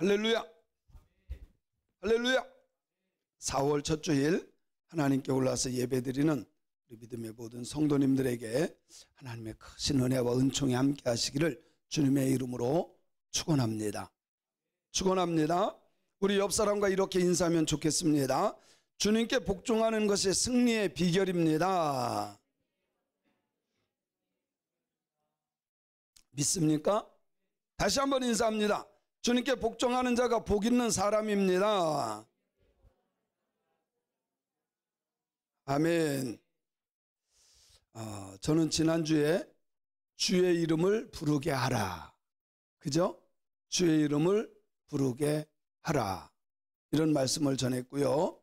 할렐루야, 할렐루야. 4월 첫 주일 하나님께 올라서 예배드리는 우리 믿음의 모든 성도님들에게 하나님의 크신 은혜와 은총이 함께 하시기를 주님의 이름으로 축원합니다. 축원합니다. 우리 옆 사람과 이렇게 인사하면 좋겠습니다. 주님께 복종하는 것이 승리의 비결입니다. 믿습니까? 다시 한번 인사합니다. 주님께 복종하는 자가 복 있는 사람입니다. 아멘. 저는 지난주에 주의 이름을 부르게 하라, 그죠? 주의 이름을 부르게 하라, 이런 말씀을 전했고요.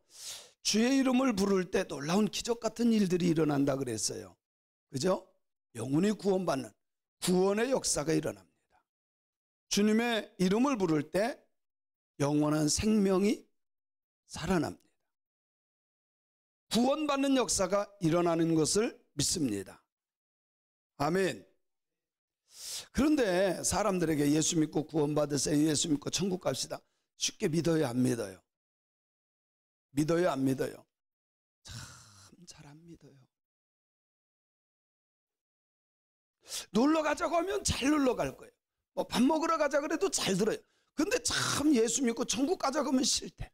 주의 이름을 부를 때 놀라운 기적 같은 일들이 일어난다 그랬어요. 그죠? 영혼이 구원받는 구원의 역사가 일어납니다. 주님의 이름을 부를 때 영원한 생명이 살아납니다. 구원받는 역사가 일어나는 것을 믿습니다. 아멘. 그런데 사람들에게 예수 믿고 구원받으세요, 예수 믿고 천국 갑시다, 쉽게 믿어요, 안 믿어요? 믿어요, 안 믿어요? 참 잘 안 믿어요. 놀러 가자고 하면 잘 놀러 갈 거예요. 뭐 밥 먹으러 가자 그래도 잘 들어요. 근데 참 예수 믿고 천국 가자고 하면 싫대.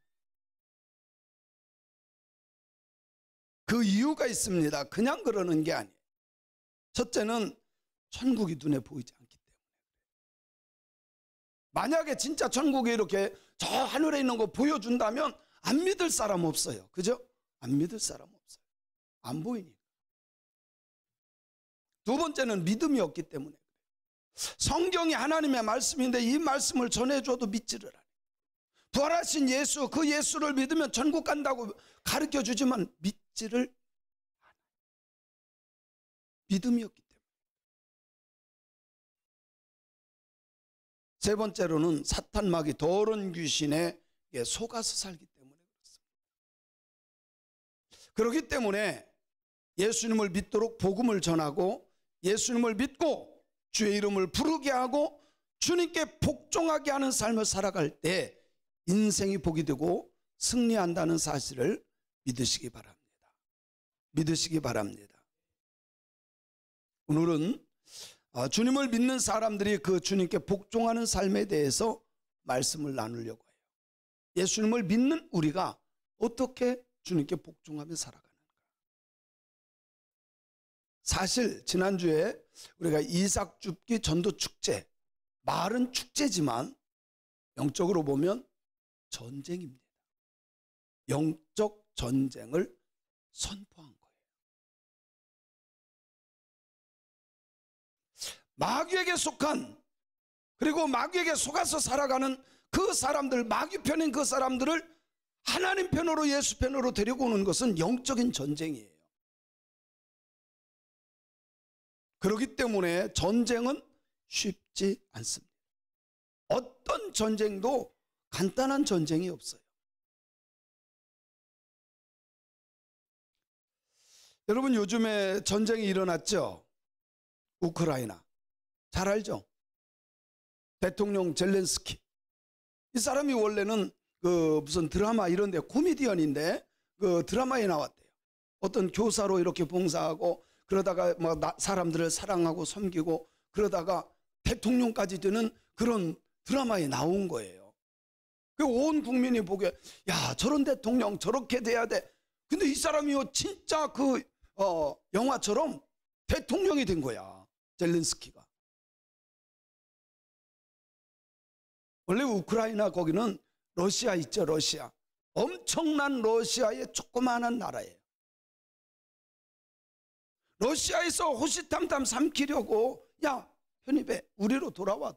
그 이유가 있습니다. 그냥 그러는 게 아니에요. 첫째는 천국이 눈에 보이지 않기 때문에. 만약에 진짜 천국이 이렇게 저 하늘에 있는 거 보여준다면 안 믿을 사람 없어요. 그죠? 안 믿을 사람 없어요. 안 보이니까. 두 번째는 믿음이 없기 때문에. 성경이 하나님의 말씀인데 이 말씀을 전해줘도 믿지를 않아요. 부활하신 예수, 그 예수를 믿으면 천국 간다고 가르쳐주지만 믿지를 않아요. 믿음이 없기 때문에. 세 번째로는 사탄 마귀 더러운 귀신에 속아서 살기 때문에 그렇습니다. 그렇기 때문에 예수님을 믿도록 복음을 전하고 예수님을 믿고 주의 이름을 부르게 하고 주님께 복종하게 하는 삶을 살아갈 때 인생이 복이 되고 승리한다는 사실을 믿으시기 바랍니다. 믿으시기 바랍니다. 오늘은 주님을 믿는 사람들이 그 주님께 복종하는 삶에 대해서 말씀을 나누려고 해요. 예수님을 믿는 우리가 어떻게 주님께 복종하며 살아가는가. 사실 지난주에 우리가 이삭 줍기 전도 축제, 말은 축제지만 영적으로 보면 전쟁입니다. 영적 전쟁을 선포한 거예요. 마귀에게 속한, 그리고 마귀에게 속아서 살아가는 그 사람들, 마귀 편인 그 사람들을 하나님 편으로, 예수 편으로 데리고 오는 것은 영적인 전쟁이에요. 그렇기 때문에 전쟁은 쉽지 않습니다. 어떤 전쟁도 간단한 전쟁이 없어요. 여러분, 요즘에 전쟁이 일어났죠? 우크라이나. 잘 알죠? 대통령 젤렌스키. 이 사람이 원래는 무슨 드라마 이런 데 코미디언인데 그 드라마에 나왔대요. 어떤 교사로 이렇게 봉사하고 그러다가 뭐 사람들을 사랑하고 섬기고 그러다가 대통령까지 되는 그런 드라마에 나온 거예요. 온 국민이 보기에 야, 저런 대통령 저렇게 돼야 돼. 근데 이 사람이요 진짜 그 영화처럼 대통령이 된 거야, 젤렌스키가. 원래 우크라이나 거기는 러시아 있죠, 러시아. 엄청난 러시아의 조그마한 나라예요. 러시아에서 호시탐탐 삼키려고 야, 편입해, 우리로 돌아와.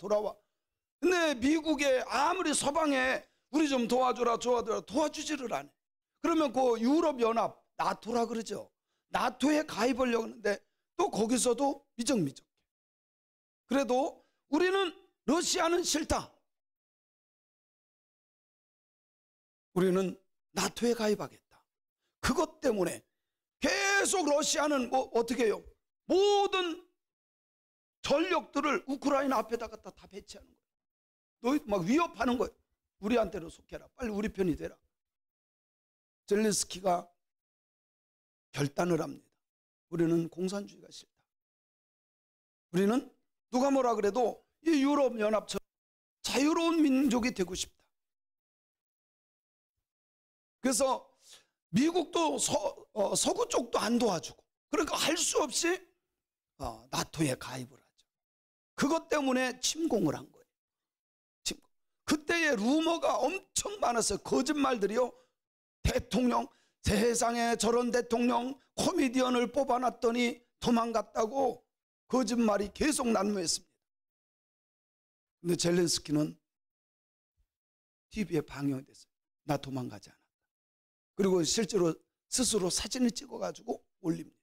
근데 미국에 아무리 서방에 우리 좀 도와줘라 도와주지를 않아. 그러면 그 유럽연합 나토라 그러죠. 나토에 가입하려고 하는데 또 거기서도 미적미적해. 그래도 우리는 러시아는 싫다. 우리는 나토에 가입하겠다. 그것 때문에 계속 러시아는 뭐 어떻게 해요? 모든 전력들을 우크라이나 앞에다가 다 배치하는 거예요. 너희 막 위협하는 거예요. 우리한테로 속해라. 빨리 우리 편이 되라. 젤렌스키가 결단을 합니다. 우리는 공산주의가 싫다. 우리는 누가 뭐라 그래도 이 유럽연합처럼 자유로운 민족이 되고 싶다. 그래서 미국도 서구 쪽도 안 도와주고, 그러니까 할 수 없이 나토에 가입을 하죠. 그것 때문에 침공을 한 거예요. 그때의 루머가 엄청 많았어요. 거짓말들이요. 대통령, 세상에 저런 대통령, 코미디언을 뽑아놨더니 도망갔다고 거짓말이 계속 난무했습니다. 근데 젤렌스키는 TV에 방영됐어요. 나 도망가지 않았다. 그리고 실제로 스스로 사진을 찍어가지고 올립니다.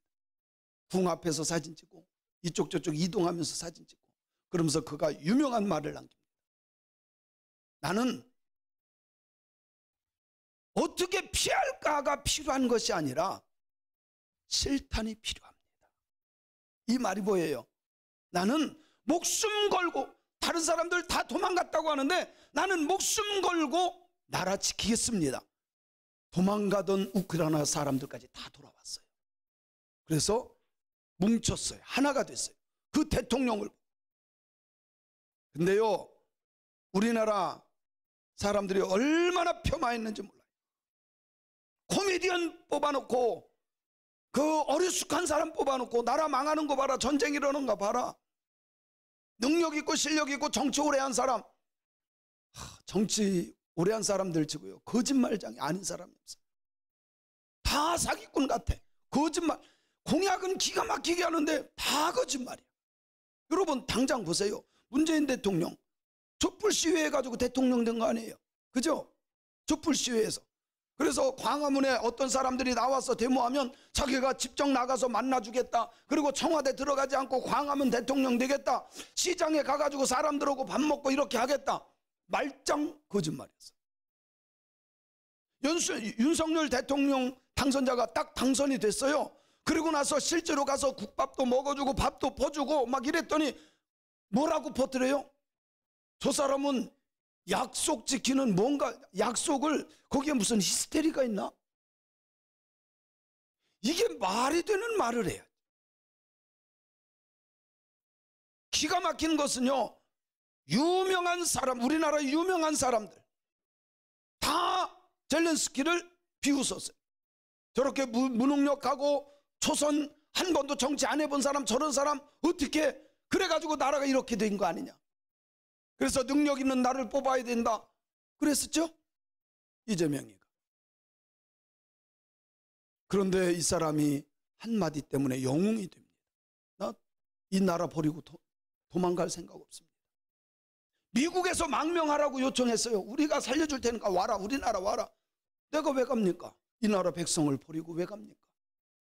궁 앞에서 사진 찍고 이쪽 저쪽 이동하면서 사진 찍고, 그러면서 그가 유명한 말을 남깁니다. 나는 어떻게 피할까가 필요한 것이 아니라 실탄이 필요합니다. 이 말이 뭐예요? 나는 목숨 걸고, 다른 사람들 다 도망갔다고 하는데 나는 목숨 걸고 나라 지키겠습니다. 도망가던 우크라이나 사람들까지 다 돌아왔어요. 그래서 뭉쳤어요. 하나가 됐어요. 그 대통령을. 근데요, 우리나라 사람들이 얼마나 폄하했는지 몰라요. 코미디언 뽑아놓고, 그 어리숙한 사람 뽑아놓고 나라 망하는 거 봐라, 전쟁 일어나는 거 봐라. 능력 있고 실력 있고 정치 오래 한 사람, 정치 오래 한 사람들 치고요, 거짓말장이 아닌 사람이 없어요. 다 사기꾼 같아. 거짓말. 공약은 기가 막히게 하는데 다 거짓말이야. 여러분 당장 보세요. 문재인 대통령 촛불 시위해 가지고 대통령 된 거 아니에요? 그죠? 촛불 시위에서. 그래서 광화문에 어떤 사람들이 나와서 데모하면 자기가 직접 나가서 만나주겠다. 그리고 청와대 들어가지 않고 광화문 대통령 되겠다. 시장에 가가지고 사람들하고 밥 먹고 이렇게 하겠다. 말짱 거짓말이었어요. 윤석열 대통령 당선자가 딱 당선이 됐어요. 그리고 나서 실제로 가서 국밥도 먹어주고 밥도 퍼주고 막 이랬더니 뭐라고 퍼뜨려요? 저 사람은 약속 지키는, 뭔가 약속을, 거기에 무슨 히스테리가 있나? 이게 말이 되는 말을 해요. 기가 막힌 것은요, 유명한 사람, 우리나라 유명한 사람들 다 젤렌스키를 비웃었어요. 저렇게 무능력하고 초선 한 번도 정치 안 해본 사람, 저런 사람 어떻게, 그래가지고 나라가 이렇게 된 거 아니냐. 그래서 능력 있는 나를 뽑아야 된다 그랬었죠, 이재명이가. 그런데 이 사람이 한마디 때문에 영웅이 됩니다. 나 이 나라 버리고 도망갈 생각 없습니다. 미국에서 망명하라고 요청했어요. 우리가 살려줄 테니까 와라, 우리나라 와라. 내가 왜 갑니까? 이 나라 백성을 버리고 왜 갑니까?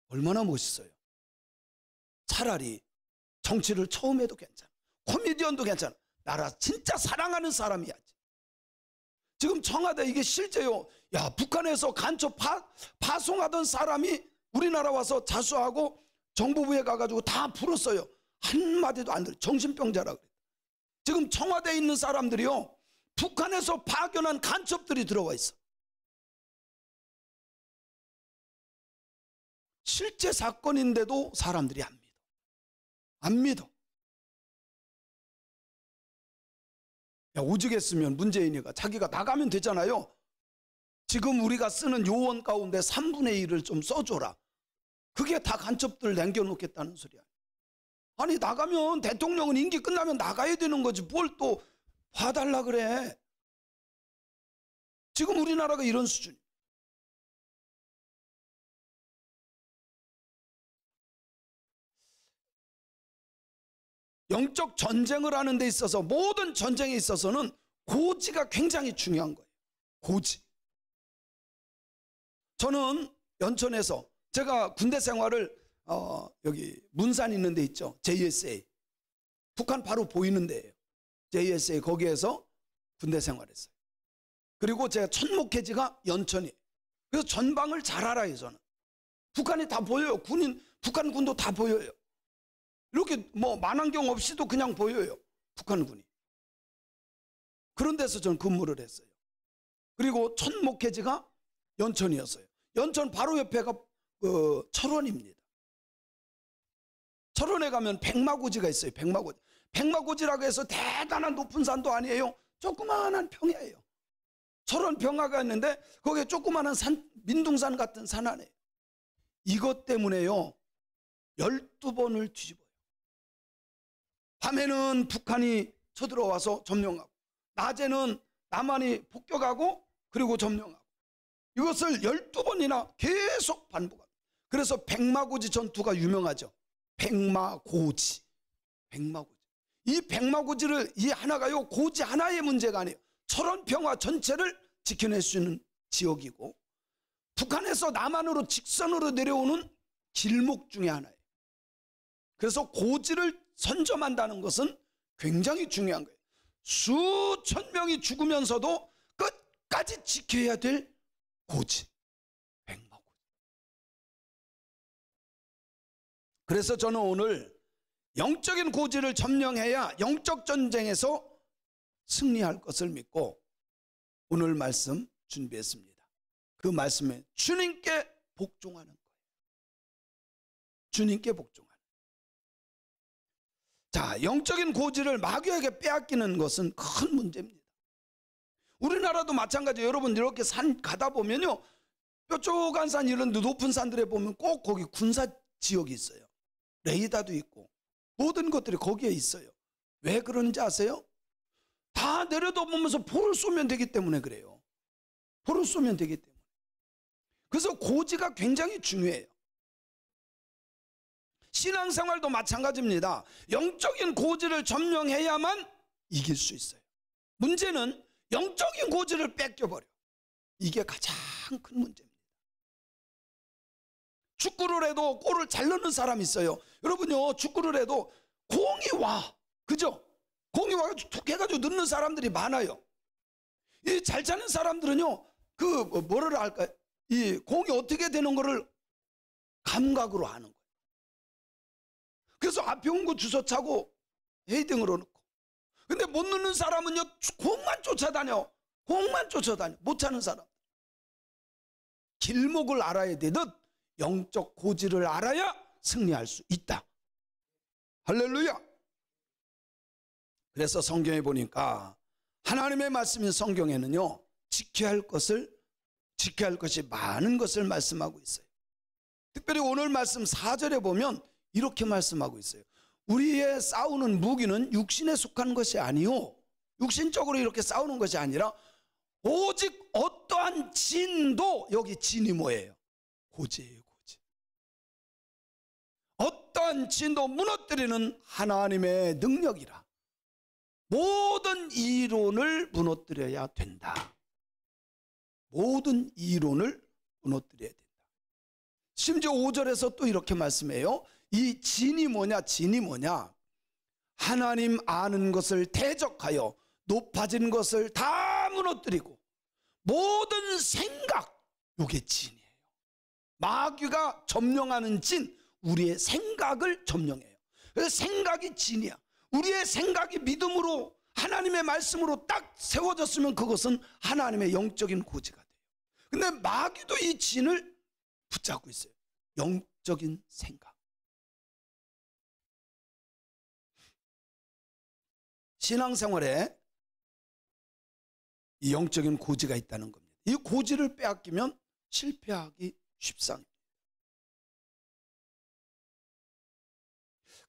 얼마나 멋있어요. 차라리 정치를 처음 해도 괜찮아, 코미디언도 괜찮아, 나라 진짜 사랑하는 사람이야지. 지금 청와대 이게 실제요. 야, 북한에서 간첩 파송하던 사람이 우리나라 와서 자수하고 정보부에 가가지고 다 풀었어요. 한마디도 안 들어. 정신병자라 그래. 지금 청와대에 있는 사람들이요, 북한에서 파견한 간첩들이 들어와 있어. 실제 사건인데도 사람들이 안 믿어. 안 믿어. 야, 오죽했으면 문재인이가 자기가 나가면 되잖아요. 지금 우리가 쓰는 요원 가운데 3분의 1을 좀 써줘라. 그게 다 간첩들 남겨놓겠다는 소리야. 아니, 나가면, 대통령은 임기 끝나면 나가야 되는 거지 뭘 또 봐달라 그래. 지금 우리나라가 이런 수준이야. 영적 전쟁을 하는 데 있어서, 모든 전쟁에 있어서는 고지가 굉장히 중요한 거예요. 고지. 저는 연천에서, 제가 군대 생활을 여기 문산 있는 데 있죠, JSA. 북한 바로 보이는 데예요. JSA 거기에서 군대 생활했어요. 그리고 제가 첫 목회지가 연천이에요. 그래서 전방을 잘 알아요. 저는 북한이 다 보여요. 북한 군도 다 보여요. 이렇게 뭐 만안경 없이도 그냥 보여요, 북한군이. 그런 데서 저는 근무를 했어요. 그리고 첫 목회지가 연천이었어요. 연천 바로 옆에가 철원입니다. 철원에 가면 백마고지가 있어요. 백마고지. 백마고지라고 해서 대단한 높은 산도 아니에요. 조그마한 평야예요. 철원 평야가 있는데 거기에 조그마한 산, 민둥산 같은 산 안에 이것 때문에요 12번을 뒤집어요. 밤에는 북한이 쳐들어와서 점령하고 낮에는 남한이 폭격하고 그리고 점령하고 이것을 12번이나 계속 반복합니다. 그래서 백마고지 전투가 유명하죠. 백마고지. 백마고지. 이 백마고지를 이 하나가요 고지 하나의 문제가 아니에요. 철원 평화 전체를 지켜낼 수 있는 지역이고 북한에서 남한으로 직선으로 내려오는 길목 중에 하나예요. 그래서 고지를 선점한다는 것은 굉장히 중요한 거예요. 수천 명이 죽으면서도 끝까지 지켜야 될 고지, 백마고지. 그래서 저는 오늘 영적인 고지를 점령해야 영적 전쟁에서 승리할 것을 믿고 오늘 말씀 준비했습니다. 그 말씀에 주님께 복종하는 거예요. 주님께 복종하는. 자, 영적인 고지를 마귀에게 빼앗기는 것은 큰 문제입니다. 우리나라도 마찬가지예요. 여러분 이렇게 산 가다 보면요, 뾰족한 산 이런 높은 산들에 보면 꼭 거기 군사 지역이 있어요. 레이더도 있고 모든 것들이 거기에 있어요. 왜 그런지 아세요? 다 내려다보면서 볼을 쏘면 되기 때문에 그래요. 볼을 쏘면 되기 때문에. 그래서 고지가 굉장히 중요해요. 신앙생활도 마찬가지입니다. 영적인 고지를 점령해야만 이길 수 있어요. 문제는 영적인 고지를 뺏겨버려. 이게 가장 큰 문제입니다. 축구를 해도 골을 잘 넣는 사람이 있어요. 여러분요, 축구를 해도 공이 와. 그죠? 공이 와가지고 툭 해가지고 넣는 사람들이 많아요. 이 잘 차는 사람들은요, 뭐를 할까요? 이 공이 어떻게 되는 거를 감각으로 아는 거예요. 그래서 앞에 온 거 주워 차고 헤딩으로 넣고. 근데 못 넣는 사람은요, 공만 쫓아다녀. 공만 쫓아다녀. 못 차는 사람. 길목을 알아야 되듯 영적 고지를 알아야 승리할 수 있다. 할렐루야. 그래서 성경에 보니까 하나님의 말씀인 성경에는요, 지켜야 할 것이 많은 것을 말씀하고 있어요. 특별히 오늘 말씀 4절에 보면 이렇게 말씀하고 있어요. 우리의 싸우는 무기는 육신에 속한 것이 아니요, 육신적으로 이렇게 싸우는 것이 아니라 오직 어떠한 진도, 여기 진이 뭐예요? 고지예요. 고지. 어떠한 진도 무너뜨리는 하나님의 능력이라. 모든 이론을 무너뜨려야 된다. 모든 이론을 무너뜨려야 된다. 심지어 5절에서 또 이렇게 말씀해요. 이 진이 뭐냐? 진이 뭐냐? 하나님 아는 것을 대적하여 높아진 것을 다 무너뜨리고 모든 생각, 이게 진이에요. 마귀가 점령하는 진, 우리의 생각을 점령해요. 그래서 생각이 진이야. 우리의 생각이 믿음으로 하나님의 말씀으로 딱 세워졌으면 그것은 하나님의 영적인 고지가 돼요. 근데 마귀도 이 진을 붙잡고 있어요. 영적인 생각. 신앙생활에 이 영적인 고지가 있다는 겁니다. 이 고지를 빼앗기면 실패하기 쉽상입니다.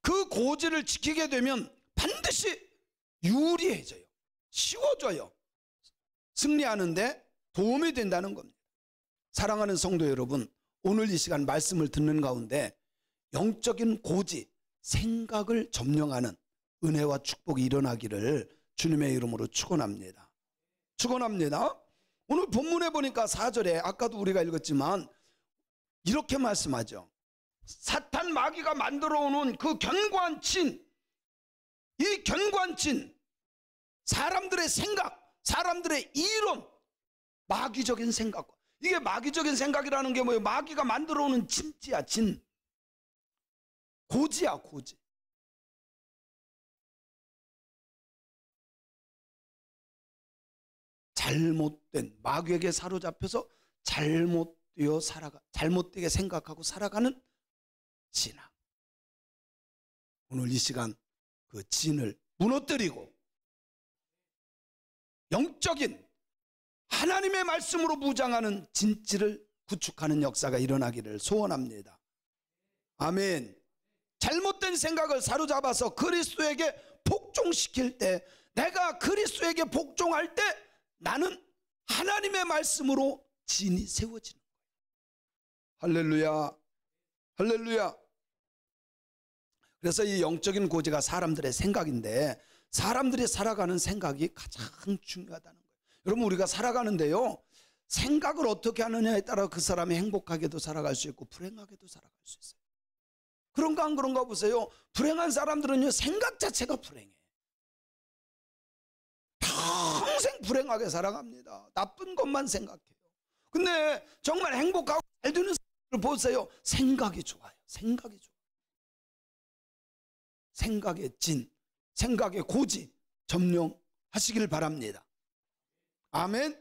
그 고지를 지키게 되면 반드시 유리해져요. 쉬워져요. 승리하는데 도움이 된다는 겁니다. 사랑하는 성도 여러분, 오늘 이 시간 말씀을 듣는 가운데 영적인 고지, 생각을 점령하는 은혜와 축복이 일어나기를 주님의 이름으로 축원합니다. 축원합니다. 오늘 본문에 보니까 4절에 아까도 우리가 읽었지만 이렇게 말씀하죠. 사탄 마귀가 만들어 오는 그 견고한 진, 이 견고한 진, 사람들의 생각, 사람들의 이론, 마귀적인 생각. 이게 마귀적인 생각이라는 게 뭐예요? 마귀가 만들어 오는 진지야, 진. 고지야, 고지. 잘못된 마귀에게 사로잡혀서 잘못되게 생각하고 살아가는 신앙. 오늘 이 시간 그 진을 무너뜨리고 영적인 하나님의 말씀으로 무장하는 진지를 구축하는 역사가 일어나기를 소원합니다. 아멘. 잘못된 생각을 사로잡아서 그리스도에게 복종시킬 때, 내가 그리스도에게 복종할 때 나는 하나님의 말씀으로 진이 세워지는 거예요. 할렐루야, 할렐루야. 그래서 이 영적인 고지가 사람들의 생각인데, 사람들이 살아가는 생각이 가장 중요하다는 거예요. 여러분, 우리가 살아가는데요, 생각을 어떻게 하느냐에 따라 그 사람이 행복하게도 살아갈 수 있고 불행하게도 살아갈 수 있어요. 그런가 안 그런가 보세요. 불행한 사람들은요, 생각 자체가 불행해. 평생 불행하게 살아갑니다. 나쁜 것만 생각해요. 근데 정말 행복하고 잘 되는 사람을 보세요. 생각이 좋아요. 생각이 좋아요. 생각의 진, 생각의 고지 점령하시길 바랍니다. 아멘.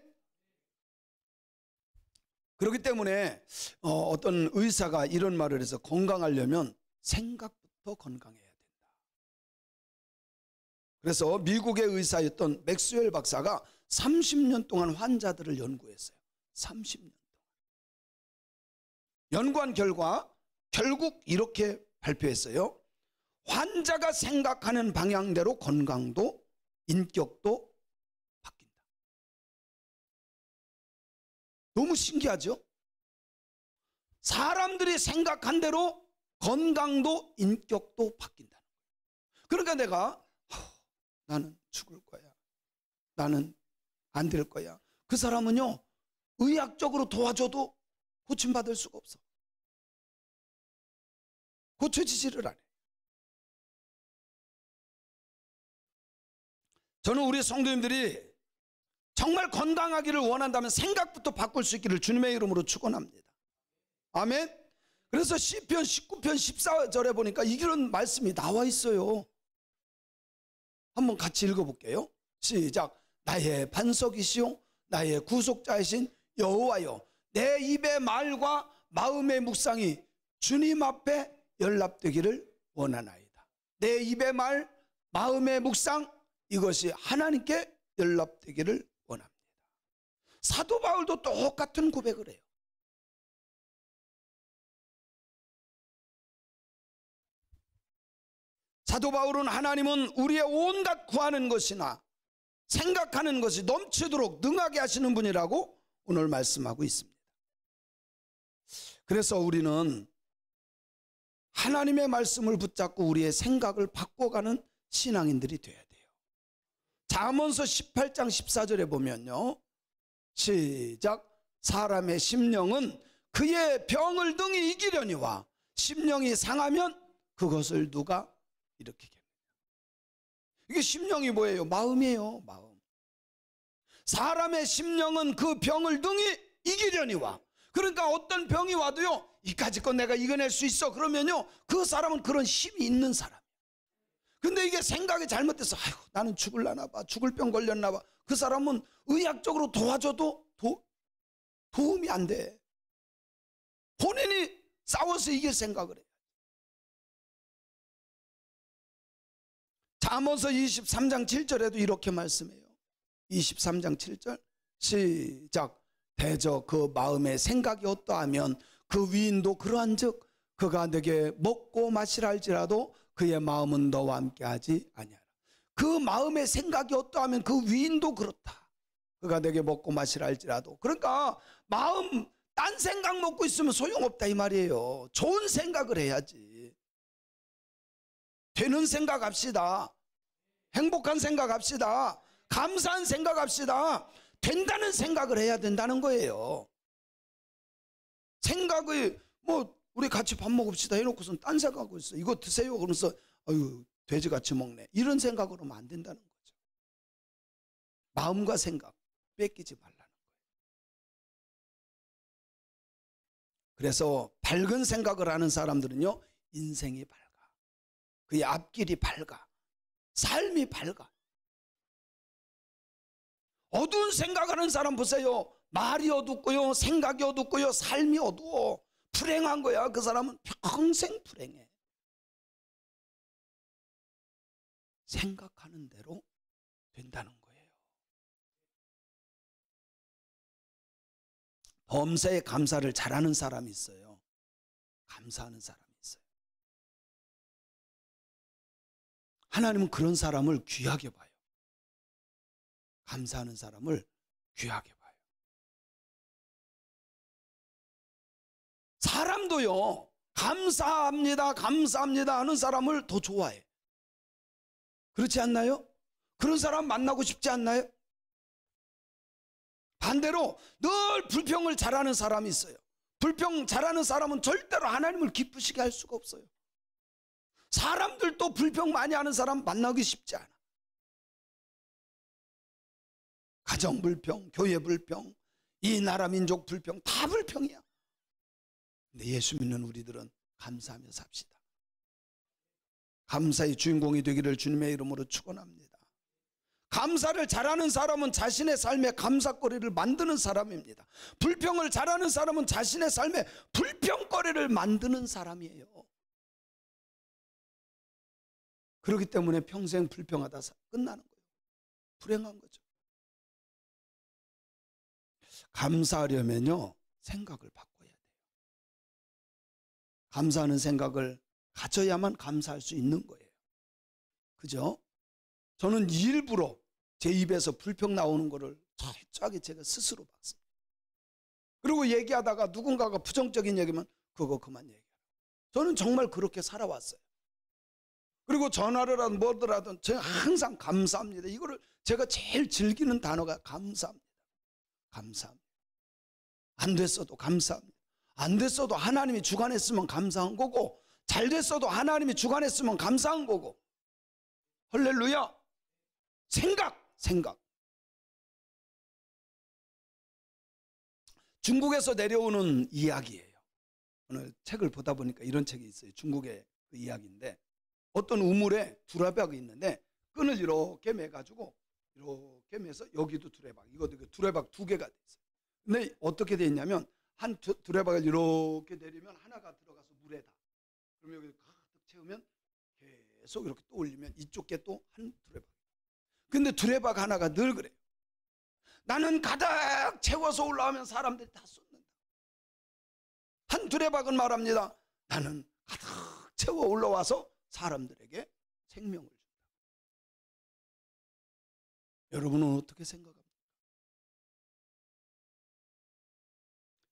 그렇기 때문에 어떤 의사가 이런 말을 해서, 건강하려면 생각부터 건강해야 된다. 그래서 미국의 의사였던 맥스웰 박사가 30년 동안 환자들을 연구했어요. 30년 동안. 연구한 결과 결국 이렇게 발표했어요. 환자가 생각하는 방향대로 건강도 인격도 바뀐다. 너무 신기하죠? 사람들이 생각한 대로 건강도 인격도 바뀐다는 거예요. 그러니까 내가 나는 죽을 거야, 나는 안 될 거야, 그 사람은요 의학적으로 도와줘도 고침받을 수가 없어. 고쳐지지를 않아요. 저는 우리 성도님들이 정말 건강하기를 원한다면 생각부터 바꿀 수 있기를 주님의 이름으로 축원합니다. 아멘. 그래서 시편 19편 14절에 보니까 이런 말씀이 나와 있어요. 한번 같이 읽어볼게요. 시작. 나의 반석이시오 나의 구속자이신 여호와여, 내 입의 말과 마음의 묵상이 주님 앞에 연락되기를 원하나이다. 내 입의 말, 마음의 묵상, 이것이 하나님께 연락되기를 원합니다. 사도 바울도 똑같은 고백을 해요. 사도 바울은 하나님은 우리의 온갖 구하는 것이나 생각하는 것이 넘치도록 능하게 하시는 분이라고 오늘 말씀하고 있습니다. 그래서 우리는 하나님의 말씀을 붙잡고 우리의 생각을 바꿔가는 신앙인들이 돼야 돼요. 잠언서 18장 14절에 보면요, 시작. 사람의 심령은 그의 병을 능히 이기려니와 심령이 상하면 그것을 누가 일으키겠느냐. 이게 심령이 뭐예요? 마음이에요. 마음. 사람의 심령은 그 병을 능히 이기려니와, 그러니까 어떤 병이 와도요, 이까짓 건 내가 이겨낼 수 있어 그러면요, 그 사람은 그런 힘이 있는 사람. 근데 이게 생각이 잘못돼서 아이고 나는 죽을라나 봐, 죽을 병 걸렸나 봐, 그 사람은 의학적으로 도와줘도 도움이 안 돼. 본인이 싸워서 이길 생각을 해. 잠언서 23장 7절에도 이렇게 말씀해요. 23장 7절 시작. 대저 그 마음의 생각이 어떠하면 그 위인도 그러한즉 그가 내게 먹고 마시라 할지라도 그의 마음은 너와 함께하지 아니하라. 그 마음의 생각이 어떠하면 그 위인도 그렇다. 그가 내게 먹고 마시라 할지라도. 그러니까 마음 딴 생각 먹고 있으면 소용없다 이 말이에요. 좋은 생각을 해야지. 되는 생각합시다. 행복한 생각합시다. 감사한 생각합시다. 된다는 생각을 해야 된다는 거예요. 생각을 뭐 우리 같이 밥 먹읍시다 해놓고선 딴 생각하고 있어. 이거 드세요 그러면서 아유 돼지같이 먹네, 이런 생각으로 하면 안 된다는 거죠. 마음과 생각 뺏기지 말라는 거예요. 그래서 밝은 생각을 하는 사람들은요, 인생이 밝아. 그의 앞길이 밝아. 삶이 밝아. 어두운 생각하는 사람 보세요. 말이 어둡고요, 생각이 어둡고요, 삶이 어두워. 불행한 거야. 그 사람은 평생 불행해. 생각하는 대로 된다는 거예요. 범사에 감사를 잘하는 사람이 있어요. 감사하는 사람이 있어요. 하나님은 그런 사람을 귀하게 봐요. 감사하는 사람을 귀하게 봐요. 사람도요, 감사합니다, 감사합니다 하는 사람을 더 좋아해. 그렇지 않나요? 그런 사람 만나고 싶지 않나요? 반대로 늘 불평을 잘하는 사람이 있어요. 불평 잘하는 사람은 절대로 하나님을 기쁘시게 할 수가 없어요. 사람들도 불평 많이 하는 사람 만나기 쉽지 않아. 가정 불평, 교회 불평, 이 나라 민족 불평, 다 불평이야. 근데 예수 믿는 우리들은 감사하며 삽시다. 감사의 주인공이 되기를 주님의 이름으로 축원합니다. 감사를 잘하는 사람은 자신의 삶에 감사거리를 만드는 사람입니다. 불평을 잘하는 사람은 자신의 삶에 불평거리를 만드는 사람이에요. 그렇기 때문에 평생 불평하다 끝나는 거예요. 불행한 거죠. 감사하려면요, 생각을 바꿔야 돼요. 감사하는 생각을 가져야만 감사할 수 있는 거예요. 그죠? 저는 일부러 제 입에서 불평 나오는 거를 철저하게 제가 스스로 봤습니다. 그리고 얘기하다가 누군가가 부정적인 얘기면 그거 그만 얘기해라. 저는 정말 그렇게 살아왔어요. 그리고 전화를 하든 뭐를 하든 제가 항상 감사합니다. 이거를 제가 제일 즐기는 단어가 감사합니다. 감사합니다. 안 됐어도 감사합니다. 안 됐어도 하나님이 주관했으면 감사한 거고, 잘 됐어도 하나님이 주관했으면 감사한 거고. 할렐루야. 생각. 중국에서 내려오는 이야기예요. 오늘 책을 보다 보니까 이런 책이 있어요. 중국의 그 이야기인데, 어떤 우물에 두레박이 있는데 끈을 이렇게 매가지고 이렇게 매서 여기도 두레박, 이것도 두레박 두 개가 돼 있어요. 근데 어떻게 돼 있냐면 한 두레박을 이렇게 내리면 하나가 들어가서 물에다. 그러면 여기 가득 채우면 계속 이렇게 또 올리면 이쪽 게 또 한 두레박. 근데 두레박 하나가 늘 그래요. 나는 가득 채워서 올라오면 사람들이 다 쏟는다. 한 두레박은 말합니다. 나는 가득 채워 올라와서 사람들에게 생명을 준다. 여러분은 어떻게 생각합니까?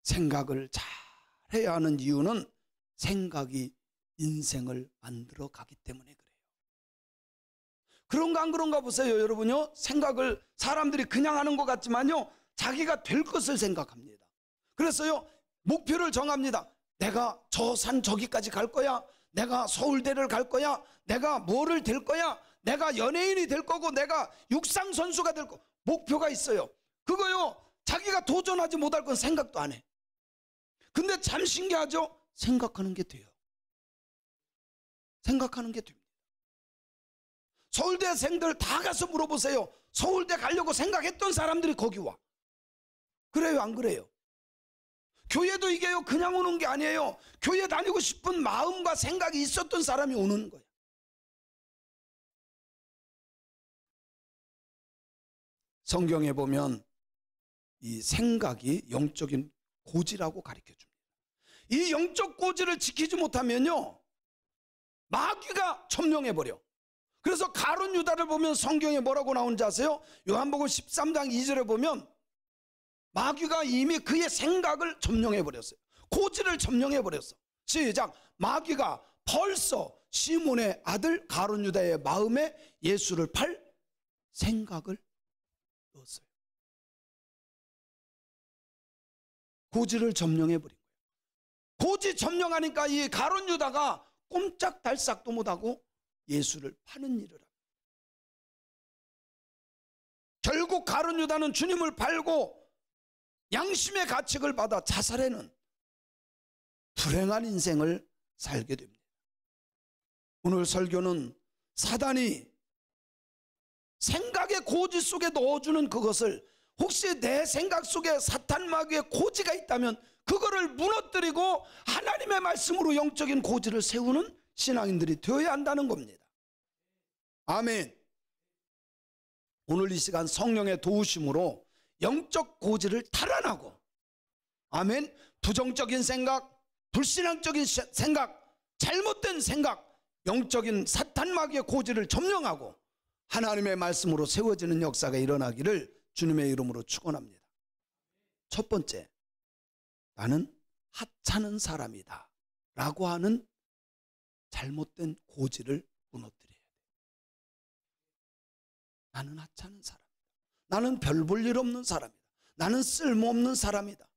생각을 잘 해야 하는 이유는 생각이 인생을 만들어 가기 때문에 그래요. 그런가 안 그런가 보세요. 여러분요, 생각을 사람들이 그냥 하는 것 같지만요, 자기가 될 것을 생각합니다. 그래서요, 목표를 정합니다. 내가 저 산 저기까지 갈 거야. 내가 서울대를 갈 거야. 내가 뭐를 될 거야. 내가 연예인이 될 거고, 내가 육상 선수가 될 거. 목표가 있어요. 그거요, 자기가 도전하지 못할 건 생각도 안 해. 근데 참 신기하죠? 생각하는 게 돼요. 생각하는 게 됩니다. 서울대생들 다 가서 물어보세요. 서울대 가려고 생각했던 사람들이 거기 와. 그래요, 안 그래요? 교회도 이게요, 그냥 오는 게 아니에요. 교회 다니고 싶은 마음과 생각이 있었던 사람이 오는 거예요. 성경에 보면 이 생각이 영적인 고지라고 가르쳐 줍니다. 이 영적 고지를 지키지 못하면요, 마귀가 점령해버려. 그래서 가룟 유다를 보면 성경에 뭐라고 나오는지 아세요? 요한복음 13장 2절에 보면 마귀가 이미 그의 생각을 점령해버렸어요. 고지를 점령해버렸어. 시작. 마귀가 벌써 시몬의 아들 가룟 유다의 마음에 예수를 팔 생각을 넣었어요. 고지를 점령해버린 거예요. 고지 점령하니까 이 가룟 유다가 꼼짝달싹도 못하고 예수를 파는 일을 합니다. 결국 가룟 유다는 주님을 팔고 양심의 가책을 받아 자살해는 불행한 인생을 살게 됩니다. 오늘 설교는 사단이 생각의 고지 속에 넣어주는 그것을, 혹시 내 생각 속에 사탄 마귀의 고지가 있다면 그거를 무너뜨리고 하나님의 말씀으로 영적인 고지를 세우는 신앙인들이 되어야 한다는 겁니다. 아멘. 오늘 이 시간 성령의 도우심으로 영적 고지를 탈환하고, 아멘, 부정적인 생각, 불신앙적인 생각, 잘못된 생각, 영적인 사탄 마귀의 고지를 점령하고 하나님의 말씀으로 세워지는 역사가 일어나기를 주님의 이름으로 축원합니다. 첫 번째, 나는 하찮은 사람이다 라고 하는 잘못된 고지를 무너뜨려야 돼. 나는 하찮은 사람이다. 나는 별 볼 일 없는 사람이다. 나는 쓸모없는 사람이다.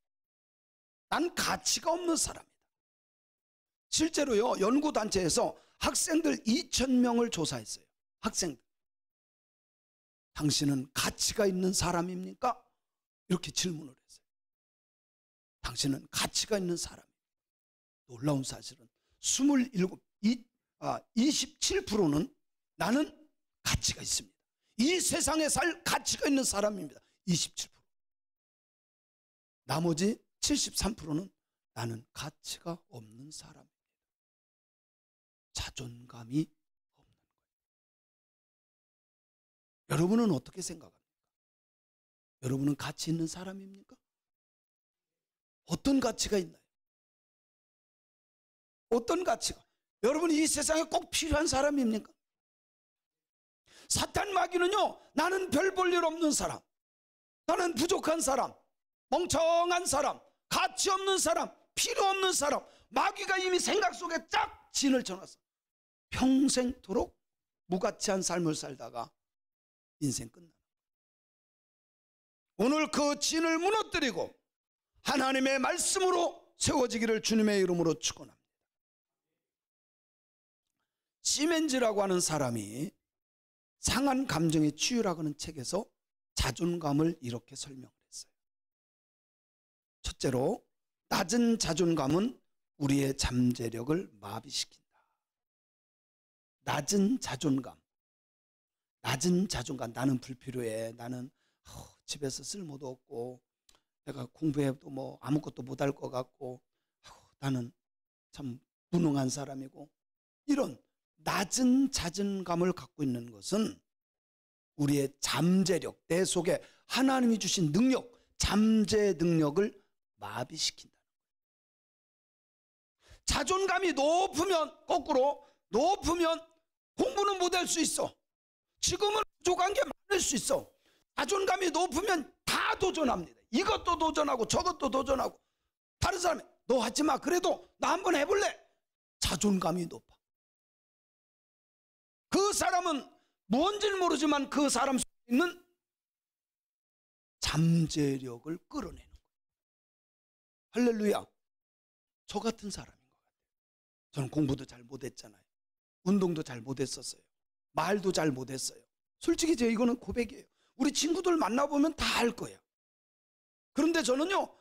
난 가치가 없는 사람이다. 실제로요, 연구단체에서 학생들 2,000명을 조사했어요. 학생들. 당신은 가치가 있는 사람입니까? 이렇게 질문을 했어요. 당신은 가치가 있는 사람입니다. 놀라운 사실은 27%는 나는 가치가 있습니다. 이 세상에 살 가치가 있는 사람입니다. 27%. 나머지 73%는 나는 가치가 없는 사람입니다. 자존감이 없는 거예요. 여러분은 어떻게 생각합니까? 여러분은 가치 있는 사람입니까? 어떤 가치가 있나요? 어떤 가치가? 여러분이 이 세상에 꼭 필요한 사람입니까? 사탄 마귀는요, 나는 별 볼 일 없는 사람, 나는 부족한 사람, 멍청한 사람, 가치 없는 사람, 필요 없는 사람, 마귀가 이미 생각 속에 쫙 진을 쳐놨어. 평생토록 무가치한 삶을 살다가 인생 끝나. 오늘 그 진을 무너뜨리고 하나님의 말씀으로 세워지기를 주님의 이름으로 축원합니다. 시멘즈라고 하는 사람이 상한 감정의 치유라고 하는 책에서 자존감을 이렇게 설명을 했어요. 첫째로, 낮은 자존감은 우리의 잠재력을 마비시킨다. 낮은 자존감. 나는 불필요해. 나는 집에서 쓸모도 없고, 내가 공부해도 뭐 아무것도 못할 것 같고, 나는 참 무능한 사람이고, 이런 낮은 자존감을 갖고 있는 것은 우리의 잠재력, 내 속에 하나님이 주신 능력, 잠재 능력을 마비시킨다. 자존감이 높으면, 거꾸로 높으면 공부는 못할 수 있어. 지금은 부족한 게 많을 수 있어. 자존감이 높으면 다 도전합니다. 이것도 도전하고 저것도 도전하고. 다른 사람이 너 하지 마. 그래도 나 한번 해볼래. 자존감이 높아. 그 사람은 뭔지는 모르지만 그 사람 속에 있는 잠재력을 끌어내는 거예요. 할렐루야. 저 같은 사람인 것 같아요. 저는 공부도 잘 못했잖아요. 운동도 잘 못했었어요. 말도 잘 못했어요. 솔직히 이거는 고백이에요. 우리 친구들 만나보면 다 알 거예요. 그런데 저는요,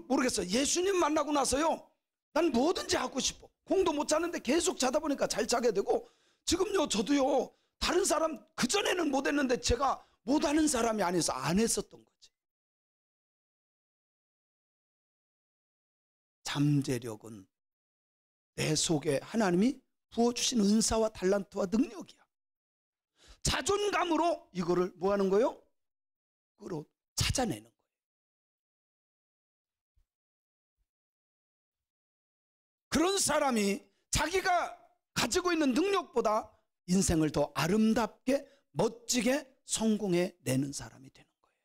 모르겠어요. 예수님 만나고 나서요, 난 뭐든지 하고 싶어. 공도 못 자는데 계속 자다 보니까 잘 자게 되고, 지금요, 저도요, 다른 사람 그전에는 못했는데 제가 못하는 사람이 아니어서 안 했었던 거지. 잠재력은 내 속에 하나님이 부어주신 은사와 달란트와 능력이야. 자존감으로 이거를 뭐 하는 거예요? 찾아내는 거예요. 그런 사람이 자기가 가지고 있는 능력보다 인생을 더 아름답게 멋지게 성공해 내는 사람이 되는 거예요.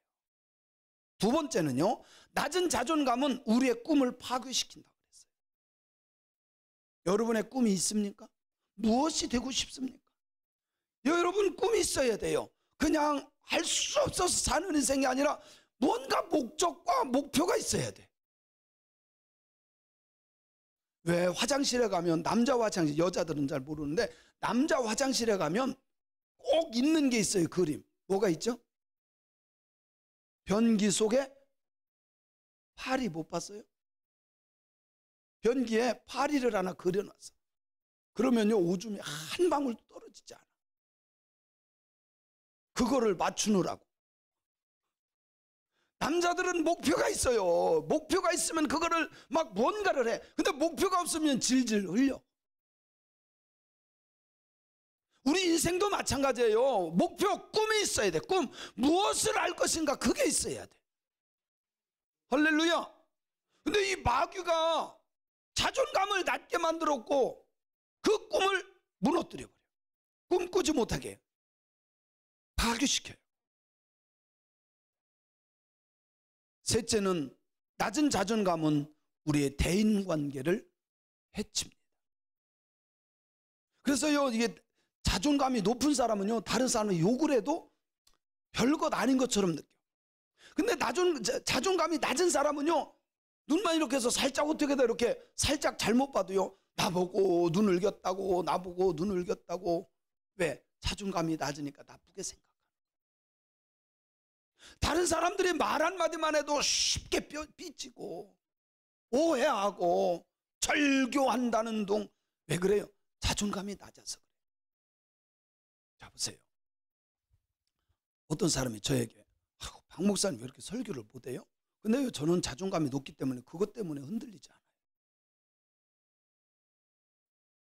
두 번째는요, 낮은 자존감은 우리의 꿈을 파괴시킨다고 그랬어요. 여러분의 꿈이 있습니까? 무엇이 되고 싶습니까? 여러분 꿈이 있어야 돼요. 그냥 할 수 없어서 사는 인생이 아니라 뭔가 목적과 목표가 있어야 돼. 왜 화장실에 가면, 남자 화장실, 여자들은 잘 모르는데 남자 화장실에 가면 꼭 있는 게 있어요. 그림. 뭐가 있죠? 변기 속에 파리. 못 봤어요? 변기에 파리를 하나 그려놨어. 그러면요, 오줌이 한 방울도 떨어지지 않아. 그거를 맞추느라고. 남자들은 목표가 있어요. 목표가 있으면 그거를 막 뭔가를 해. 근데 목표가 없으면 질질 흘려. 우리 인생도 마찬가지예요. 목표, 꿈이 있어야 돼. 꿈. 무엇을 알 것인가, 그게 있어야 돼. 할렐루야. 근데 이 마귀가 자존감을 낮게 만들었고 그 꿈을 무너뜨려버려. 꿈꾸지 못하게 해요. 파괴시켜요. 셋째는, 낮은 자존감은 우리의 대인관계를 해칩니다. 그래서요, 이게 자존감이 높은 사람은요, 다른 사람이 욕을 해도 별것 아닌 것처럼 느껴요. 근데 자존감이 낮은 사람은요, 눈만 이렇게 해서 살짝 어떻게든 이렇게 살짝 잘못 봐도요, 나보고 눈을 겼다고, 나보고 눈을 겼다고. 왜? 자존감이 낮으니까 나쁘게 생각하는 거예요. 다른 사람들이 말 한마디만 해도 쉽게 삐치고 오해하고 절교한다는 둥. 왜 그래요? 자존감이 낮아서 그래요. 자, 보세요. 어떤 사람이 저에게 박 목사님 왜 이렇게 설교를 못해요? 근데 저는 자존감이 높기 때문에 그것 때문에 흔들리지 않아요.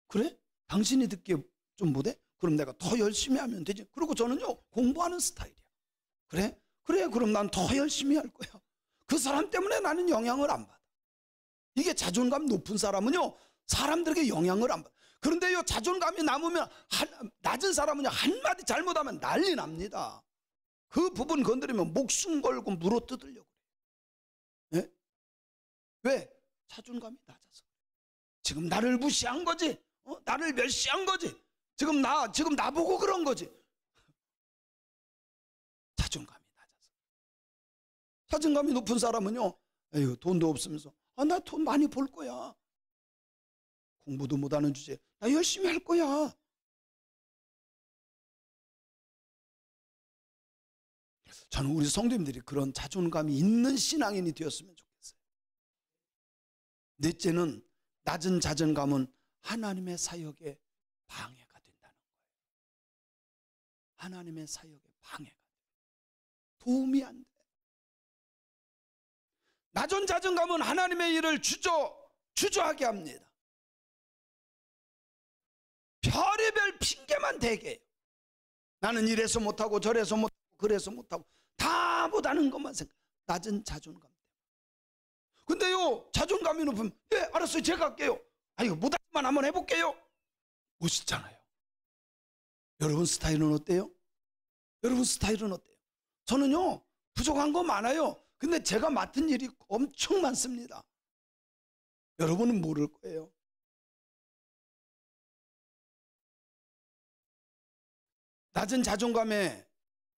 그래? 당신이 듣기에 좀 못해? 그럼 내가 더 열심히 하면 되지. 그리고 저는요, 공부하는 스타일이야. 그래? 그래, 그럼 난 더 열심히 할 거야. 그 사람 때문에 나는 영향을 안 받아. 이게 자존감 높은 사람은요, 사람들에게 영향을 안 받아. 그런데요, 자존감이 낮은 사람은요, 한마디 잘못하면 난리 납니다. 그 부분 건드리면 목숨 걸고 물어 뜯으려고 그래요. 네? 왜? 자존감이 낮아서. 지금 나를 무시한 거지? 나를 멸시한 거지? 지금 나보고 그런 거지? 자존감이 낮아서. 자존감이 높은 사람은요, 에휴, 돈도 없으면서, 나 돈 많이 벌 거야. 공부도 못하는 주제에 나 열심히 할 거야. 저는 우리 성도님들이 그런 자존감이 있는 신앙인이 되었으면 좋겠어요. 넷째는, 낮은 자존감은 하나님의 사역에 방해가 된다는 거예요. 하나님의 사역에 방해가 돼요. 도움이 안 돼. 낮은 자존감은 하나님의 일을 주저하게 합니다. 별의별 핑계만 대게 해요. 나는 이래서 못하고 저래서 못하고 그래서 못하고 다 못하는 것만 생각. 낮은 자존감 때문에. 근데요, 자존감이 높으면, 예, 알았어요, 제가 할게요. 이거 못하지만 한번 해볼게요. 멋있잖아요. 여러분 스타일은 어때요? 여러분 스타일은 어때요? 저는요, 부족한 거 많아요. 근데 제가 맡은 일이 엄청 많습니다. 여러분은 모를 거예요. 낮은 자존감의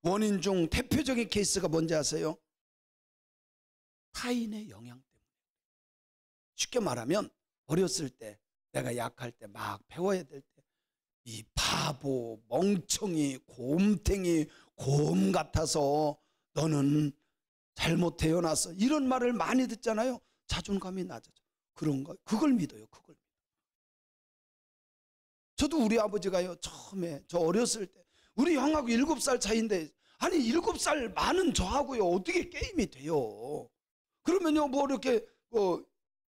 원인 중 대표적인 케이스가 뭔지 아세요? 타인의 영향 때문에. 쉽게 말하면, 어렸을 때 내가 약할 때 막 배워야 될 때 이 바보, 멍청이, 곰탱이, 곰 같아서 너는 잘못 태어났어, 이런 말을 많이 듣잖아요. 자존감이 낮아져. 그런가? 그걸 믿어요. 그걸. 저도 우리 아버지가요, 처음에 저 어렸을 때, 우리 형하고 7살 차이인데, 아니 7살 많은 저하고요 어떻게 게임이 돼요? 그러면요, 뭐 이렇게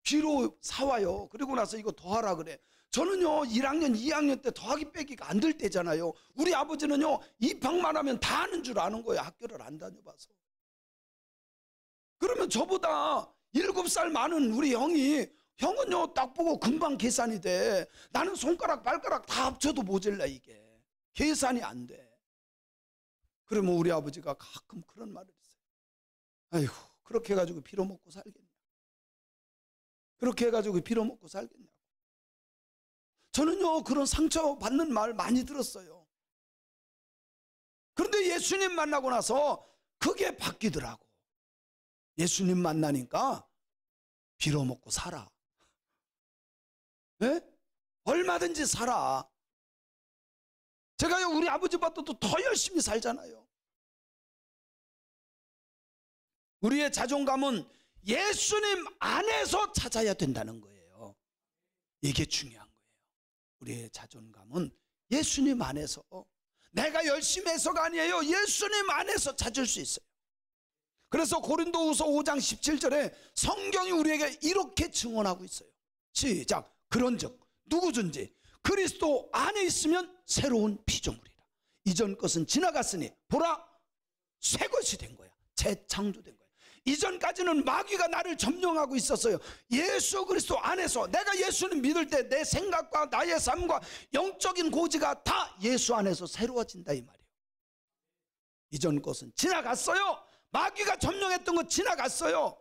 귀로 사와요. 그리고 나서 이거 더하라 그래. 저는요 1학년 2학년 때 더하기 빼기가 안 될 때잖아요. 우리 아버지는요 입학만 하면 다 하는 줄 아는 거예요. 학교를 안 다녀봐서. 그러면 저보다 7살 많은 우리 형은요 딱 보고 금방 계산이 돼. 나는 손가락 발가락 다 합쳐도 모자라. 이게 계산이 안 돼. 그러면 우리 아버지가 가끔 그런 말을 했어요. 아이고, 그렇게 해가지고 빌어먹고 살겠냐. 그렇게 해가지고 빌어먹고 살겠냐고. 저는요 그런 상처받는 말 많이 들었어요. 그런데 예수님 만나고 나서 그게 바뀌더라고. 예수님 만나니까 빌어먹고 살아. 네? 얼마든지 살아. 제가요 우리 아버지보다 더 열심히 살잖아요. 우리의 자존감은 예수님 안에서 찾아야 된다는 거예요. 이게 중요한 거예요. 우리의 자존감은 예수님 안에서, 내가 열심히 해서가 아니에요. 예수님 안에서 찾을 수 있어요. 그래서 고린도후서 5장 17절에 성경이 우리에게 이렇게 증언하고 있어요. 시작. 그런즉 누구든지 그리스도 안에 있으면 새로운 피조물이라. 이전 것은 지나갔으니 보라 새 것이 된 거야. 재창조된 거야. 이전까지는 마귀가 나를 점령하고 있었어요. 예수 그리스도 안에서 내가 예수님 믿을 때 내 생각과 나의 삶과 영적인 고지가 다 예수 안에서 새로워진다 이 말이에요. 이전 것은 지나갔어요. 마귀가 점령했던 거 지나갔어요.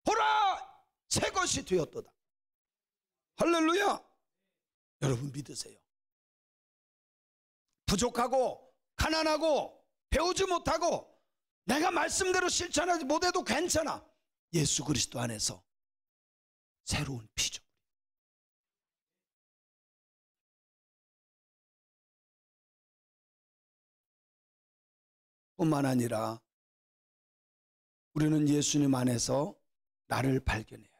보라 새 것이 되었도다. 할렐루야. 여러분 믿으세요. 부족하고 가난하고 배우지 못하고 내가 말씀대로 실천하지 못해도 괜찮아. 예수 그리스도 안에서 새로운 피조물. 뿐만 아니라 우리는 예수님 안에서 나를 발견해야 돼요.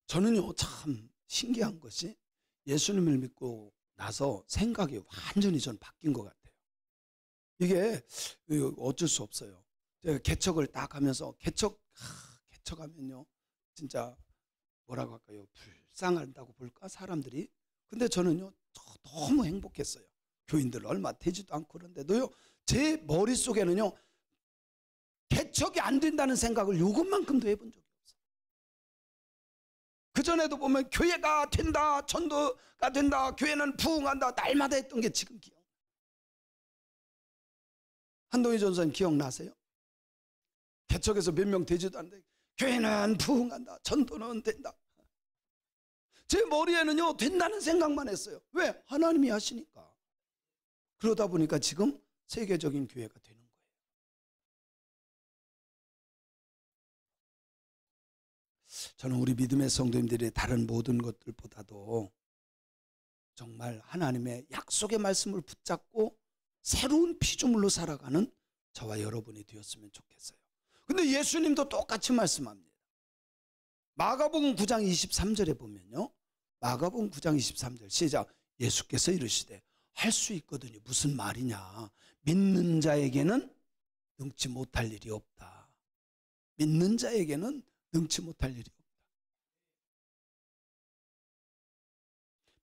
저는요 참 신기한 것이 예수님을 믿고 나서 생각이 완전히 전 바뀐 것 같아요. 이게 어쩔 수 없어요. 제가 개척을 딱 하면서 개척하면요 진짜 뭐라고 할까요? 불쌍한다고 볼까 사람들이. 근데 저는요 너무 행복했어요. 교인들 얼마 되지도 않고 그런데도요 제 머릿속에는요 개척이 안 된다는 생각을 요것만큼도 해본 적이 없어요. 그전에도 보면 교회가 된다, 전도가 된다, 교회는 부흥한다 날마다 했던 게 지금 기억. 한동희 전사님 기억나세요? 개척에서 몇 명 되지도 않는데 교회는 부흥한다, 전도는 된다. 제 머리에는요 된다는 생각만 했어요. 왜? 하나님이 하시니까. 그러다 보니까 지금 세계적인 교회가 되는 거예요. 저는 우리 믿음의 성도님들이 다른 모든 것들보다도 정말 하나님의 약속의 말씀을 붙잡고 새로운 피조물로 살아가는 저와 여러분이 되었으면 좋겠어요. 근데 예수님도 똑같이 말씀합니다. 마가복음 9장 23절에 보면요, 마가복음 9장 23절 시작. 예수께서 이르시되 할 수 있거든요. 무슨 말이냐? 믿는 자에게는 능치 못할 일이 없다. 믿는 자에게는 능치 못할 일이 없다.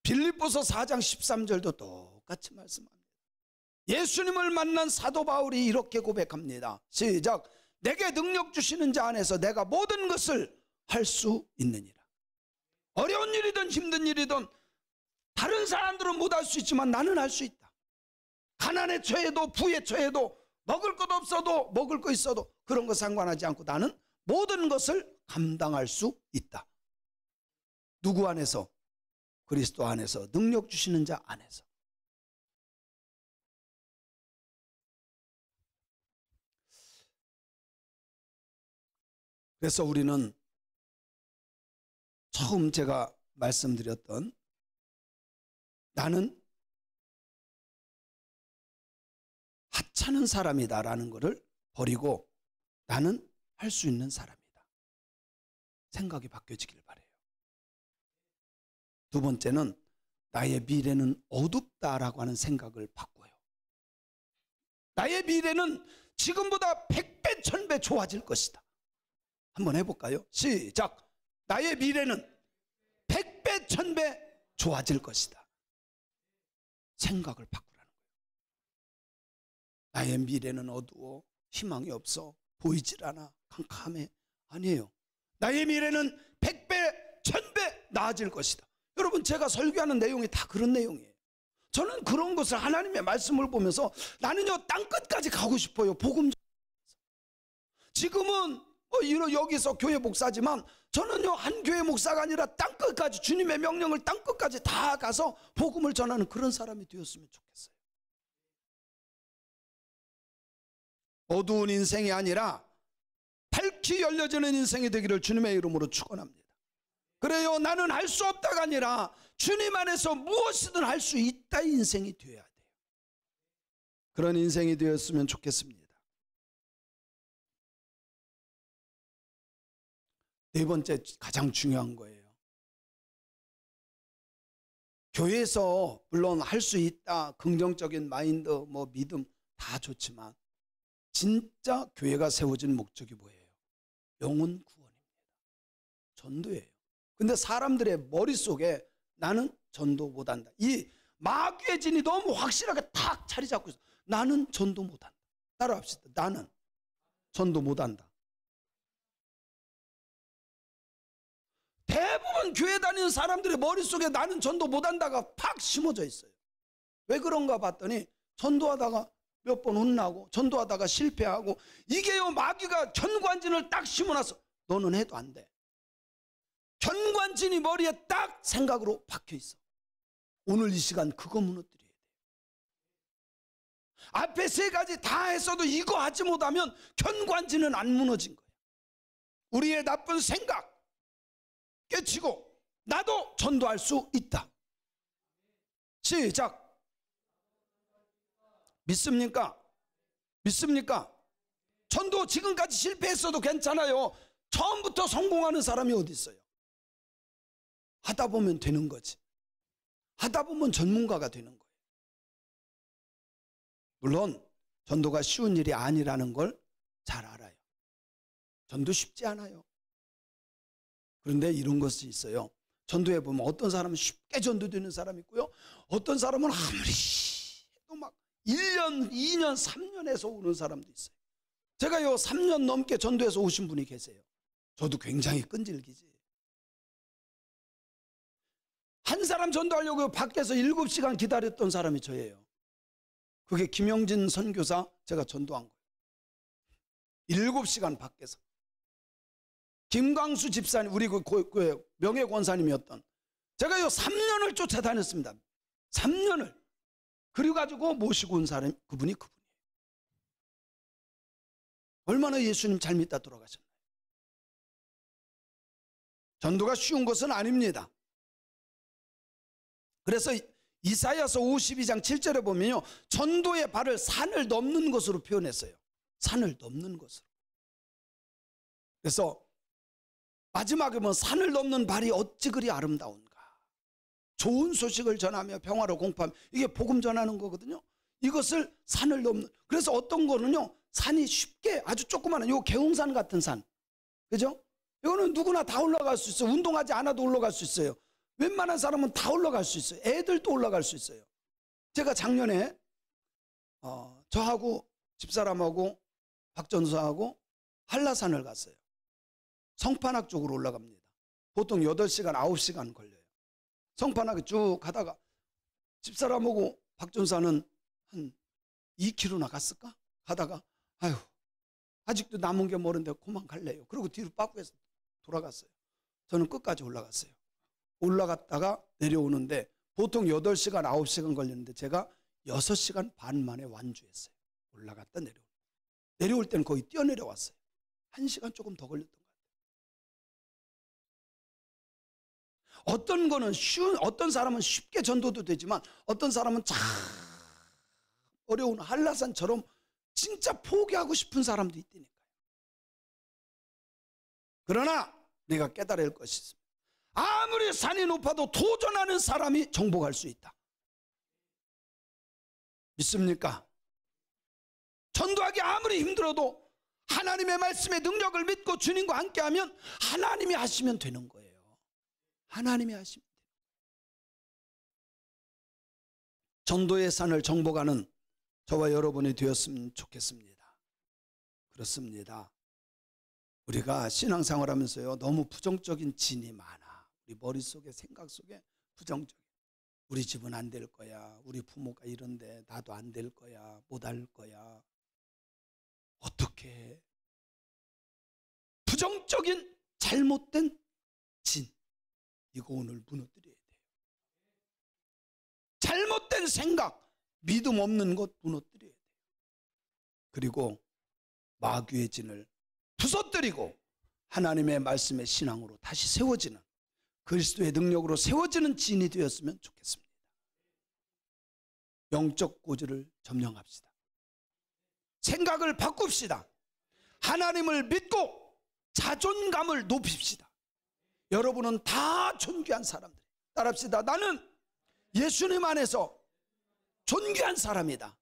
빌립보서 4장 13절도 똑같이 말씀합니다. 예수님을 만난 사도 바울이 이렇게 고백합니다. 시작. 내게 능력 주시는 자 안에서 내가 모든 것을 할 수 있느니라. 어려운 일이든 힘든 일이든 다른 사람들은 못할 수 있지만 나는 할 수 있다. 가난에 처해도 부에 처해도 먹을 것 없어도 먹을 거 있어도 그런 거 상관하지 않고 나는 모든 것을 감당할 수 있다. 누구 안에서? 그리스도 안에서, 능력 주시는 자 안에서. 그래서 우리는 처음 제가 말씀드렸던 나는 하찮은 사람이다라는 것을 버리고 나는 할 수 있는 사람이다. 생각이 바뀌어지길 바라요. 두 번째는 나의 미래는 어둡다라고 하는 생각을 바꿔요. 나의 미래는 지금보다 100배, 1000배 좋아질 것이다. 한번 해볼까요? 시작. 나의 미래는 100배, 1000배 좋아질 것이다. 생각을 바꾸라는 거예요. 나의 미래는 어두워, 희망이 없어, 보이질 않아, 캄캄해. 아니에요. 나의 미래는 100배, 1000배 나아질 것이다. 여러분, 제가 설교하는 내용이 다 그런 내용이에요. 저는 그런 것을 하나님의 말씀을 보면서 나는요 땅끝까지 가고 싶어요. 복음. 지금은 여기서 교회 목사지만 저는요 한 교회 목사가 아니라 땅끝까지 주님의 명령을 땅끝까지 다 가서 복음을 전하는 그런 사람이 되었으면 좋겠어요. 어두운 인생이 아니라 밝히 열려지는 인생이 되기를 주님의 이름으로 축원합니다. 그래요. 나는 할 수 없다가 아니라 주님 안에서 무엇이든 할 수 있다 인생이 되어야 돼요. 그런 인생이 되었으면 좋겠습니다. 네 번째 가장 중요한 거예요. 교회에서 물론 할 수 있다. 긍정적인 마인드, 뭐 믿음 다 좋지만 진짜 교회가 세워진 목적이 뭐예요? 영혼 구원입니다. 전도예요. 근데 사람들의 머릿속에 나는 전도 못한다. 이 마귀의 진이 너무 확실하게 탁 자리 잡고 있어. 나는 전도 못한다. 따라합시다. 나는 전도 못한다. 대부분 교회 다니는 사람들의 머릿속에 나는 전도 못한다가 팍 심어져 있어요. 왜 그런가 봤더니 전도하다가 몇 번 혼나고 전도하다가 실패하고, 이게요, 마귀가 견관진을 딱 심어놔서 너는 해도 안 돼. 견관진이 머리에 딱 생각으로 박혀 있어. 오늘 이 시간 그거 무너뜨려야 돼. 앞에 세 가지 다 했어도 이거 하지 못하면 견관진은 안 무너진 거예요. 우리의 나쁜 생각 깨치고 나도 전도할 수 있다. 시작. 믿습니까? 믿습니까? 전도 지금까지 실패했어도 괜찮아요. 처음부터 성공하는 사람이 어디 있어요? 하다 보면 되는 거지. 하다 보면 전문가가 되는 거예요. 물론 전도가 쉬운 일이 아니라는 걸 잘 알아요. 전도 쉽지 않아요. 그런데 이런 것이 있어요. 전도해 보면 어떤 사람은 쉽게 전도되는 사람이 있고요, 어떤 사람은 아무리 해도 막 1년, 2년, 3년에서 오는 사람도 있어요. 제가요 3년 넘게 전도해서 오신 분이 계세요. 저도 굉장히 끈질기지. 한 사람 전도하려고 밖에서 7시간 기다렸던 사람이 저예요. 그게 김영진 선교사, 제가 전도한 거예요. 7시간 밖에서. 김광수 집사님, 우리 그 명예권사님이었던, 제가요 3년을 쫓아다녔습니다. 3년을. 그래 가지고 모시고 온 사람이 그분이에요. 얼마나 예수님 잘 믿다 돌아가셨나요? 전도가 쉬운 것은 아닙니다. 그래서 이사야서 52장 7절에 보면요, 전도의 발을 산을 넘는 것으로 표현했어요. 산을 넘는 것으로. 그래서 마지막에 보면 산을 넘는 발이 어찌 그리 아름다운가. 좋은 소식을 전하며 평화로 공포하며, 이게 복음 전하는 거거든요. 이것을 산을 넘는, 그래서 어떤 거는요, 산이 쉽게 아주 조그마한 요 계웅산 같은 산, 그죠? 이거는 누구나 다 올라갈 수 있어요. 운동하지 않아도 올라갈 수 있어요. 웬만한 사람은 다 올라갈 수 있어요. 애들도 올라갈 수 있어요. 제가 작년에 저하고 집사람하고 박전수하고 한라산을 갔어요. 성판악 쪽으로 올라갑니다. 보통 8시간 9시간 걸려요. 성판악에 쭉 가다가 집사람하고 박전사는 한 2km나 갔을까? 가다가 아유, 아직도 남은 게 멀은데 그만 갈래요. 그리고 뒤로 빠꾸해서 돌아갔어요. 저는 끝까지 올라갔어요. 올라갔다가 내려오는데 보통 8시간 9시간 걸렸는데 제가 6시간 반 만에 완주했어요. 올라갔다 내려올 때는 거의 뛰어내려왔어요. 1시간 조금 더 걸렸던 것 같아요. 어떤 거는 어떤 사람은 쉽게 전도도 되지만 어떤 사람은 참 어려운 한라산처럼 진짜 포기하고 싶은 사람도 있다니까요. 그러나 내가 깨달을 것이 있습니다. 아무리 산이 높아도 도전하는 사람이 정복할 수 있다. 믿습니까? 전도하기 아무리 힘들어도 하나님의 말씀의 능력을 믿고 주님과 함께하면 하나님이 하시면 되는 거예요. 하나님이 하시면 돼요. 전도의 산을 정복하는 저와 여러분이 되었으면 좋겠습니다. 그렇습니다. 우리가 신앙생활 하면서요, 너무 부정적인 진이 많아. 우리 머릿속에, 생각 속에 부정적인, 우리 집은 안 될 거야, 우리 부모가 이런데 나도 안 될 거야, 못 할 거야, 어떻게, 부정적인 잘못된 진, 이거 오늘 무너뜨려야 돼요. 잘못된 생각, 믿음 없는 것 무너뜨려야 돼요. 그리고 마귀의 진을 부서뜨리고 하나님의 말씀의 신앙으로 다시 세워지는, 그리스도의 능력으로 세워지는 진이 되었으면 좋겠습니다. 영적 고지를 점령합시다. 생각을 바꿉시다. 하나님을 믿고 자존감을 높입시다. 여러분은 다 존귀한 사람들. 따라합시다. 나는 예수님 안에서 존귀한 사람이다.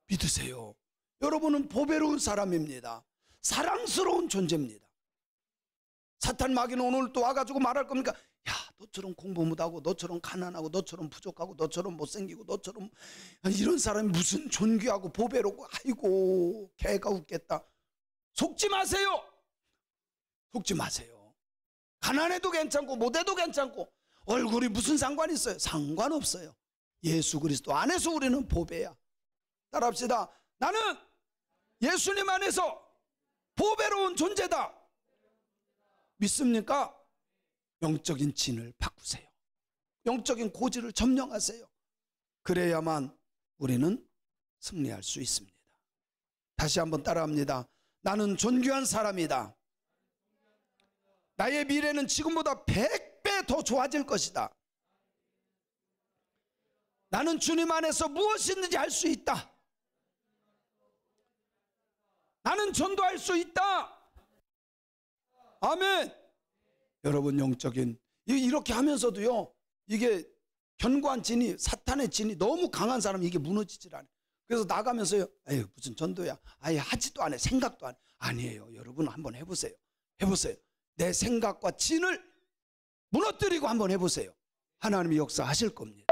믿으세요. 여러분은 보배로운 사람입니다. 사랑스러운 존재입니다. 사탄 마귀는 오늘 또 와가지고 말할 겁니까? 야, 너처럼 공부 못하고, 너처럼 가난하고, 너처럼 부족하고, 너처럼 못생기고, 너처럼 이런 사람이 무슨 존귀하고 보배롭고, 아이고 개가 웃겠다. 속지 마세요. 속지 마세요. 가난해도 괜찮고 못해도 괜찮고 얼굴이 무슨 상관이 있어요? 상관없어요. 예수 그리스도 안에서 우리는 보배야. 따라합시다. 나는 예수님 안에서 보배로운 존재다. 믿습니까? 영적인 진을 바꾸세요. 영적인 고지를 점령하세요. 그래야만 우리는 승리할 수 있습니다. 다시 한번 따라합니다. 나는 존귀한 사람이다. 나의 미래는 지금보다 100배 더 좋아질 것이다. 나는 주님 안에서 무엇이든지 할 수 있다. 나는 전도할 수 있다. 아멘. 여러분 영적인 이렇게 하면서도요, 이게 견고한 진이, 사탄의 진이 너무 강한 사람이 이게 무너지질 않아요. 그래서 나가면서요, 에휴 무슨 전도야, 아예 하지도 않아요. 생각도 안 해요. 아니에요. 여러분 한번 해보세요. 해보세요. 내 생각과 진을 무너뜨리고 한번 해보세요. 하나님이 역사하실 겁니다.